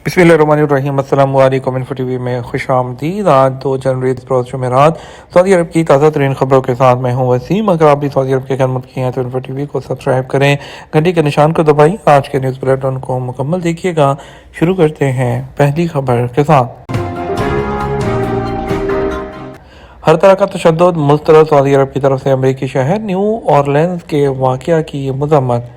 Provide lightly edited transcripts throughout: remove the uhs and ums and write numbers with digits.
बिस्मिल्लाहिर्रहमानिर्रहीम। अस्सलाम वालेकुम। इन्फो टीवी में खुश आमदीद। आज 2 जनवरी रोज़ जुमेरात सऊदी अरब की ताज़ा तरीन खबरों के साथ मैं हूँ वसीम। अगर आप भी सऊदी अरब के खिदमत की हैं तो इन्फो टीवी को सब्सक्राइब करें, घंटी के निशान को दबाएं। आज के न्यूज़ बुलेटिन को मुकम्मल देखिएगा। शुरू करते हैं पहली खबर के साथ। हर तरह का तशद्दुद मुस्तरद। सऊदी अरब की तरफ से अमरीकी शहर न्यू ऑरलेंस के वाक़या की मज़म्मत।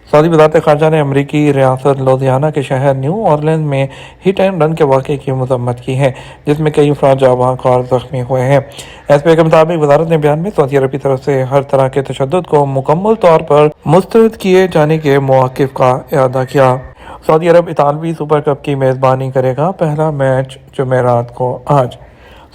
सऊदी वज़ारत ख़ारजा ने अमरीकी रियासत लुधियाना के शहर न्यू ऑरलेंस में हिट एंड रन के वाक़े की मज़म्मत की है, जिसमें कई अफराद जाँ बहक और ज़ख्मी हुए हैं। एसपी के मुताबिक वज़ारत ने बयान में सऊदी अरब की तरफ से हर तरह के तशद्दुद को मुकम्मल तौर पर मुस्तरद किए जाने के मौक़िफ़ का इआदा किया। सऊदी अरब इतालवी सुपर कप की मेज़बानी करेगा। पहला मैच जुमेरात को आज।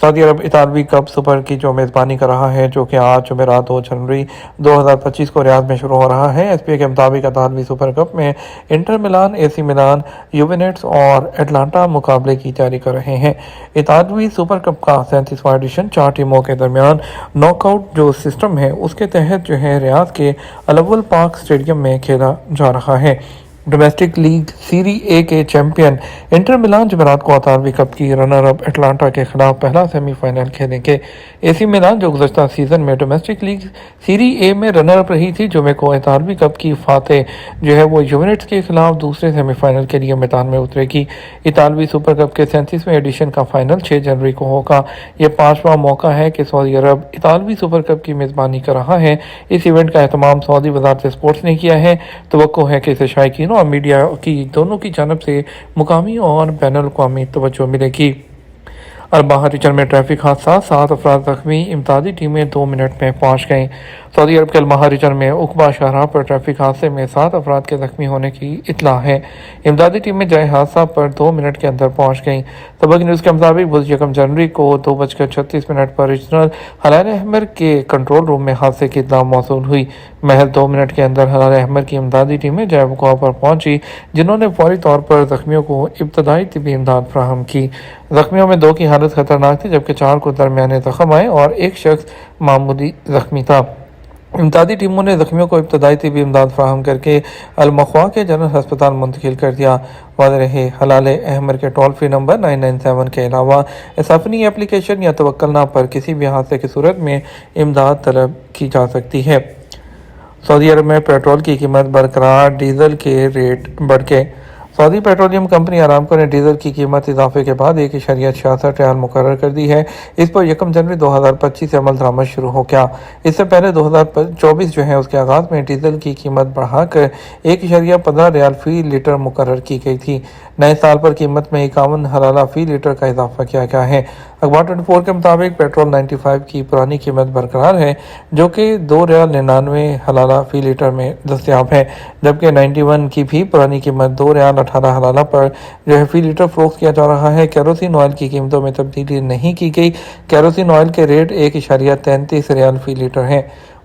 सऊदी अरब इतालवी कप सुपर की जो मेज़बानी कर रहा है, जो कि आज जुमेरात 2 जनवरी 2025 को रियाद में शुरू हो रहा है। एसपीए के मुताबिक इतालवी सुपर कप में Inter Milan, AC Milan, Juventus और एटलांटा मुकाबले की तैयारी कर रहे हैं। इतालवी सुपर कप का 37वां एडिशन 4 टीमों के दरमियान नॉकआउट जो सिस्टम है उसके तहत जो है रियाद के अलअव्वल पार्क स्टेडियम में खेला जा रहा है। डोमेस्टिक लीग सीरी ए के चैंपियन इंटर मिलान जुमेरात को इतालवी कप की रनर अप एटलांटा के खिलाफ पहला सेमीफाइनल खेलेंगे। एसी मिलान जो गुज़श्ता सीजन में डोमेस्टिक लीग सीरी ए में रनर अप रही थी, जुमे को इतालवी कप की फातेह जो है वो यूवेंटस के खिलाफ दूसरे सेमीफाइनल के लिए मैदान में उतरेगी। इतालवी सुपर कप के 37वें एडिशन का फाइनल 6 जनवरी को होगा। यह 5वां मौका है कि सऊदी अरब इतालवी सुपर कप की मेज़बानी कर रहा है। इस इवेंट का एहतमाम सऊदी वज़ारत स्पोर्ट्स ने किया है। तवक्को है कि इसे शायकीन और मीडिया की दोनों की जानब से मुकामी और बैनुल-अक़वामी तवज्जो मिलेगी। अरबा रीजन में ट्रैफिक हादसा, 7 अफराद जख्मी। इमदादी टीमें 2 मिनट में पहुंच गईं। सऊदी अरब के अल रीजन में उक़बा शाहराह पर ट्रैफिक हादसे में 7 अफराद के जख्मी होने की इत्तला है। इमदादी टीमें जाए हादसा पर 2 मिनट के अंदर पहुंच गईं। सबक न्यूज़ के मुताबिक 1 जनवरी को 2:36 पर रीजनल हलाल अहमर के कंट्रोल रूम में हादसे की इत्तला मौसूल हुई। महज 2 मिनट के अंदर हलाल अहमर की इमदादी टीमें जाए वक़ा पर पहुंची, जिन्होंने फौरी तौर पर जख्मियों को इब्तदाई तिब्बी इमदाद फराहम की। जख्मियों में 2 की हालत खतरनाक थी, जबकि 4 को दरमियाने जख्म आए और 1 शख्स मामूली जख्मी था। इमदादी टीमों ने जख्मियों को इब्तदाई तिब्बी इमदाद फराहम करके अल-मख्वा के जनरल अस्पताल मुंतकिल कर दिया। वाज़ेह रहे हलाल अहमर के टोल फ्री नंबर 997 के अलावा इसफनी एप्लीकेशन या तवक्कलना पर किसी भी हादसे की सूरत में इमदाद तलब की जा सकती है। सऊदी अरब में पेट्रोल की कीमत बरकरार, डीजल के रेट बढ़ के। सऊदी पेट्रोलियम कंपनी अरामको ने डीजल की कीमत इजाफे के बाद 1.66 रियाल मुकर्रर कर दी है। इस पर 1 जनवरी 2025 से अमल दरामद शुरू हो गया। इससे पहले 2024 जो है उसके आगाज में डीजल की कीमत बढ़ाकर 1.15 रियाल फी लीटर मुकर्रर की गई थी। नए साल पर कीमत में 51 हलाला फी लीटर का इजाफा किया गया है। अखबार 24 के मुताबिक पेट्रोल 95 की पुरानी कीमत बरकरार है, जो कि 2 रियाल 99 हलाला फी लीटर में दस्तियाब है, जबकि 91 की भी पुरानी कीमत 2 रियाल 18 हलाला पर जो है फी लीटर फरोख्त किया जा रहा है। केरोसिन ऑयल की कीमतों में तब्दीली नहीं की गई। केरोसिन ऑयल के रेट 1.33 रियाल फी लीटर है।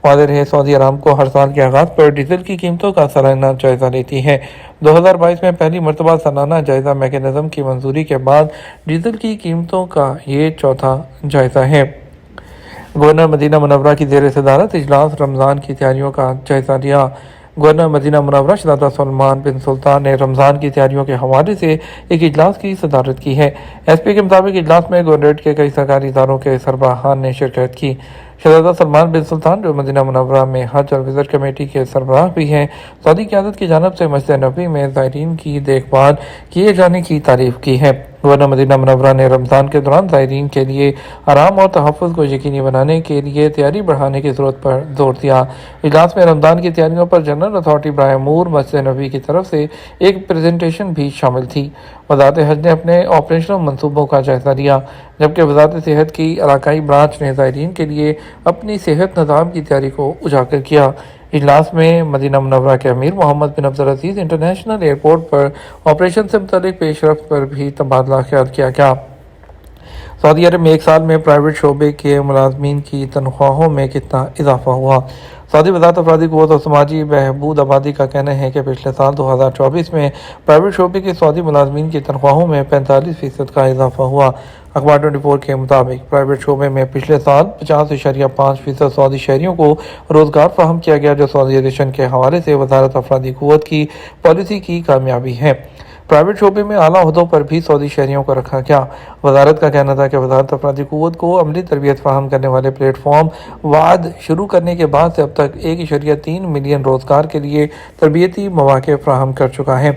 वाज़ेह रहे सऊदी अरामको हर साल के आगाज़ पर डीजल की कीमतों का सालाना जायज़ा लेती है। 2022 में पहली मरतबा सालाना जायज़ा मैकेनिज़्म की मंजूरी के बाद डीजल की कीमतों का ये चौथा जायज़ा है। गवर्नर मदीना मुनव्वरा की ज़ेर सदारत इजलास रमज़ान की तैयारियों का जायज़ा लिया। गवर्नर मदीना मुनव्वरा शहज़ादा सलमान बिन सुल्तान ने रमज़ान की तैयारियों के हवाले से एक इजलास की सदारत की है। एसपी के मुताबिक इजलास में गवर्नरेट के कई सरकारी इदारों के सरबराहान ने शिरकत की। शहज़ादा सलमान बिन सुल्तान जो मदीना मुनव्वरा में हज और विज़िट कमेटी के सरबराह भी हैं, सऊदी क़यादत की जानिब से मस्जिद नबवी में ज़ायरीन की देखभाल किए जाने की तारीफ़ की है। गवर्नर मदीना मुनव्वरा ने रमज़ान के दौरान ज़ायरीन के लिए आराम और तहफ़्फ़ुज़ को यकीनी बनाने के लिए तैयारी बढ़ाने की ज़रूरत पर जोर दिया। इजलास में रमज़ान की तैयारियों पर जनरल अथॉरिटी बराए अमूर मस्जिद नबवी की तरफ से एक प्रेजेंटेशन भी शामिल थी। वज़ारत हज ने अपने ऑपरेशनल मनसूबों का जायज़ा लिया, जबकि वज़ारत सेहत की इलाकाई ब्रांच ने ज़ायरीन के लिए अपनी सेहत निज़ाम की तैयारी को उजागर किया। इजलास में मदीना मुनव्वरा के अमीर मोहम्मद बिन अब्दुल अजीज़ इंटरनेशनल एयरपोर्ट पर ऑपरेशन से मुतालिक पेशरफ्त पर भी तबादला ख्याल किया गया। सऊदी अरब में 1 साल में प्राइवेट शोबे के मुलाजमीन की तनख्वाहों में कितना इजाफा हुआ। सऊदी वज़ारत अफरादी क़ुव्वत और समाजी बहबूद आबादी का कहना है कि पिछले साल 2024 में प्राइवेट शोबे के सऊदी मुलाजमीन की तनख्वाहों में 45% का इजाफा हुआ। अखबार 24 के मुताबिक प्राइवेट शोबे में पिछले साल 50.5% सऊदी शहरियों को रोज़गार फराहम किया गया, जो सऊदी एविएशन के हवाले से वज़ारत अफरादी क़ुव्वत की पॉलिसी की कामयाबी है। प्राइवेट शोबे में आला ओहदों पर भी सऊदी शहरियों को रखा गया। वजारत का कहना था कि वजारत अफरादी क़ुव्वत को अमली तरबियत फराहम करने वाले प्लेटफॉर्म वाद शुरू करने के बाद से अब तक 1.3 मिलियन रोज़गार के लिए तरबियती मौक़े फराहम कर चुका है।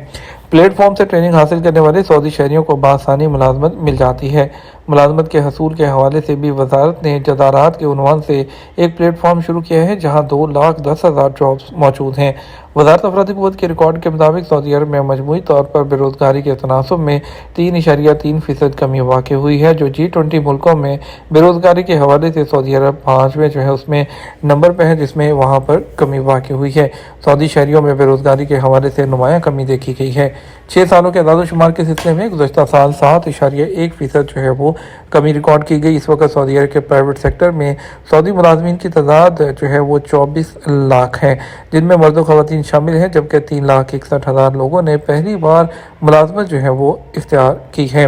प्लेटफॉर्म से ट्रेनिंग हासिल करने वाले सऊदी शहरियों को बासानी मुलाजमत मिल जाती है। मुलाजमत के हसूल के हवाले से भी वजारत ने जदारात के उन्वान से एक प्लेटफॉर्म शुरू किया है जहां 2,10,000 जॉब्स मौजूद हैं। वजारत अफरादी क़ुव्वत के रिकॉर्ड के मुताबिक सऊदी अरब में मजमूई तौर पर बेरोज़गारी के तनासब में 3.3% कमी वाक़ हुई है, जो G20 मुल्कों में बेरोज़गारी के हवाले से सऊदी अरब 5वें उसमें नंबर पर है, जिसमें वहाँ पर कमी वाक़ हुई है। सऊदी शहरियों में बेरोज़गारी के हवाले से नुमायाँ कमी देखी गई है। 6 सालों के अदाद शुमार के सिलसिले में गुज़श्ता साल 7.1% वो कमी रिकॉर्ड की गई। इस वक्त सऊदी अरब के प्राइवेट सेक्टर में सऊदी मुलाजमीन की तादाद वो 24 लाख है, जिनमें मर्द व ख़वातीन शामिल हैं, जबकि 3,61,000 लोगों ने पहली बार मुलाजमत वो इख्तियार की है।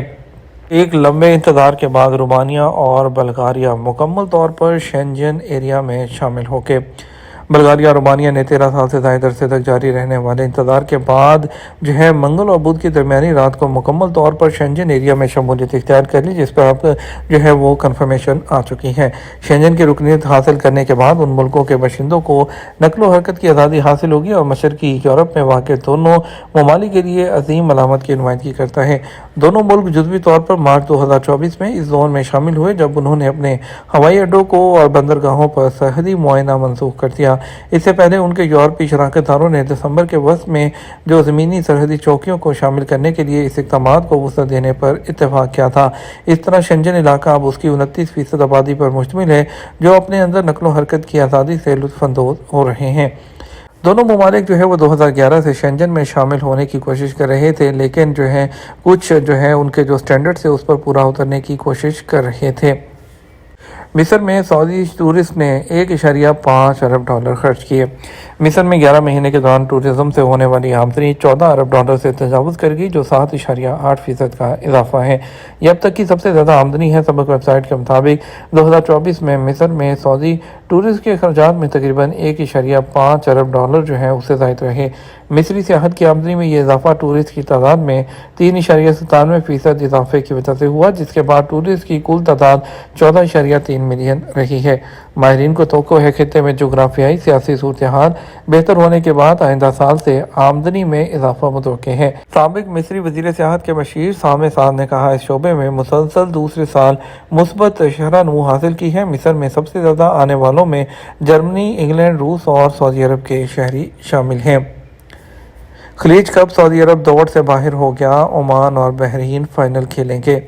एक लंबे इंतज़ार के बाद रोमानिया और बल्गारिया मुकम्मल तौर पर शेंजन एरिया में शामिल हो गए। बल्गारिया और रोमानिया ने 13 साल से ज़ायद अरसे तक जारी रहने वाले इंतज़ार के बाद मंगल और बुध की दरमियानी रात को मुकम्मल तौर पर शेंजन एरिया में शमूलियत इख्तियार कर ली, जिस पर अब वो कन्फर्मेशन आ चुकी है। शेंजन की रुकनीत हासिल करने के बाद उन मुल्कों के बाशिंदों को नकलो हरकत की आज़ादी हासिल होगी और मशरकी यूरोप में वाक़ दोनों ममालिक के लिए अजीम अलामत की नुमाइंदगी करता है। दोनों मुल्क जुज़वी तौर पर मार्च 2024 में इस जोन में शामिल हुए, जब उन्होंने अपने हवाई अड्डों को और बंदरगाहों पर सरहदी मुआयना मनसूख कर दिया। इससे पहले उनके यूरोपीय शराकतदारों ने दिसंबर के वक्त में जो ज़मीनी सरहदी चौकियों को शामिल करने के लिए इस इक़दामात को वसअत देने पर इत्तेफाक किया था। इस तरह शेंजन इलाका अब उसकी 29% आबादी पर मुश्तमिल है, जो अपने अंदर नकलो हरकत की आज़ादी से लुत्फ़अंदोज़ हो रहे हैं। दोनों ममालिक वो 2011 से शेंजन में शामिल होने की कोशिश कर रहे थे, लेकिन कुछ उनके जो स्टैंडर्ड्स है उस पर पूरा उतरने की कोशिश कर रहे थे। मिस्र में सऊदी टूरिस्ट ने $1.5 अरब खर्च किए। मिस्र में 11 महीने के दौरान टूरिज्म से होने वाली आमदनी $14 अरब से तजावुज़ कर गई, जो 7.8% का इजाफा है। यह अब तक की सबसे ज़्यादा आमदनी है। सबक वेबसाइट के मुताबिक 2024 में मिस्र में सऊदी टूरिस्ट के खर्चात में तकरीबन $1.5 अरब उससे ज़ायद रहे। मिस्री सियाहत की आमदनी में ये इजाफा टूरिस्ट की तादाद में 3.97% इजाफे की वजह से हुआ, जिसके बाद टूरिस्ट की कुल तादाद 14.3 मिलियन रही है। माहिरीन को तवक्को है खित्ते में जोग्राफियाई सियासी सूरत हाल बेहतर होने के बाद आइंदा साल से आमदनी में इजाफा मुतवक्के है। साबिक मिस्री वजीर सियाहत के बशीर सामे साद ने कहा, इस शोबे में मुसलसल दूसरे साल मुस्बत शरह-नमू हासिल की है। मिस्र में सबसे ज़्यादा आने वालों में जर्मनी, इंग्लैंड, रूस और सऊदी अरब के शहरी शामिल हैं। खलीज कप सऊदी अरब दौड़ से बाहर हो गया। ओमान और बहरीन फाइनल खेलेंगे।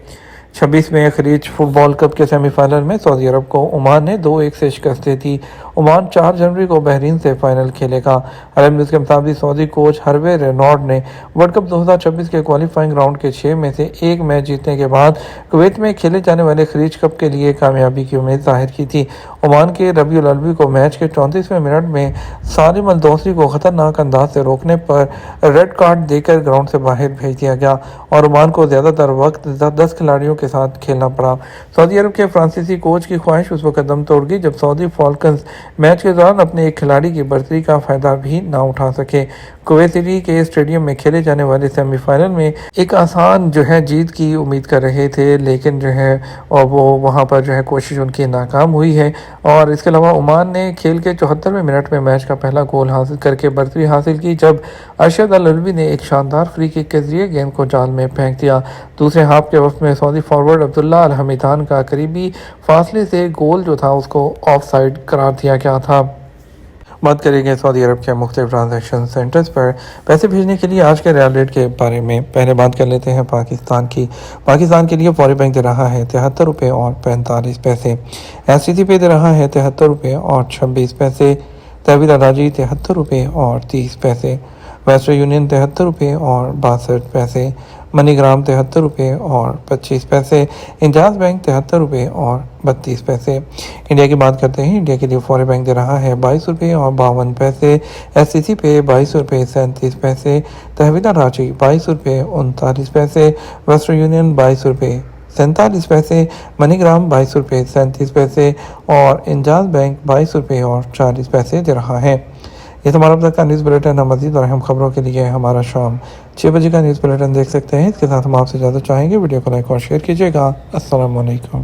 26वें खलीज फुटबॉल कप के सेमीफाइनल में सऊदी अरब को ओमान ने 2-1 से शिकस्त दी थी। ओमान 4 जनवरी को बहरीन से फाइनल खेलेगा। अरब न्यूज़ के मुताबिक सऊदी कोच हर्वे रेनॉल्ड ने वर्ल्ड कप 2026 के क्वालिफाइंग राउंड के 6 में से 1 मैच जीतने के बाद कुवैत में खेले जाने वाले खलीज कप के लिए कामयाबी की उम्मीद जाहिर की थी। ओमान के रबीउल अलवी को मैच के 34वें मिनट में सालिम अल दोसरी को खतरनाक अंदाज से रोकने पर रेड कार्ड देकर ग्राउंड से बाहर भेज दिया गया और ओमान को ज़्यादातर वक्त 10 खिलाड़ियों के साथ खेलना पड़ा। सऊदी अरब के फ्रांसीसी कोच की ख्वाहिश उस वक्त कदम तोड़ गई जब सऊदी फाल्कन्स मैच के दौरान अपने एक खिलाड़ी की बर्तरी का फायदा भी ना उठा सके। कुवैत सिटी के स्टेडियम में खेले जाने वाले सेमीफाइनल में एक आसान जीत की उम्मीद कर रहे थे, लेकिन और वो वहां पर कोशिश उनकी नाकाम हुई है। और इसके अलावा ओमान ने खेल के 74वें मिनट में मैच का पहला गोल हासिल करके बर्तरी हासिल की, जब अरशद अल अलवी ने एक शानदार फ्री किक के जरिए गेंद को जाल में फेंक दिया। दूसरे हाफ के वक्त में सऊदी फॉरवर्ड अब्दुल्ला अल हमीदान का करीबी फासले से गोल उसको ऑफ साइड करार दिया गया था। बात करेंगे सऊदी अरब के मुख्तलिफ ट्रांजैक्शन सेंटर्स पर पैसे भेजने के लिए आज के रियाल रेट के बारे में। पहले बात कर लेते हैं पाकिस्तान की। पाकिस्तान के लिए फौरी बैंक दे रहा है 73 रुपये और 45 पैसे। STC पे दे रहा है 73 रुपये और 26 पैसे। तहवील अदाजी 73 रुपये और 30 पैसे। वेस्टर्न यूनियन 73 रुपये और 62 पैसे। मनीग्राम 73 रुपये और 25 पैसे। इंजाज बैंक 73 रुपये और 32 पैसे। इंडिया की बात करते हैं। इंडिया के लिए फॉरेन बैंक दे रहा है 22 रुपये और 52 पैसे। SCC पे 22 रुपये 37 पैसे। तहवील रांची 22 रुपये 39 पैसे। वेस्टर्न यूनियन 22 रुपये 47 पैसे। मनीग्राम 22 रुपये 37 पैसे और इंजाज बैंक 22 रुपये और 40 पैसे दे रहा है। یہ تمہارا اب تک کا نیوز بلیٹن ہے. مزید اور اہم خبروں کے لیے ہمارا شام 6 بجے کا نیوز بلیٹن دیکھ سکتے ہیں. اس کے ساتھ ہم آپ سے اجازت چاہیں گے. ویڈیو کو لائک اور شیئر کیجیے گا. السلام علیکم.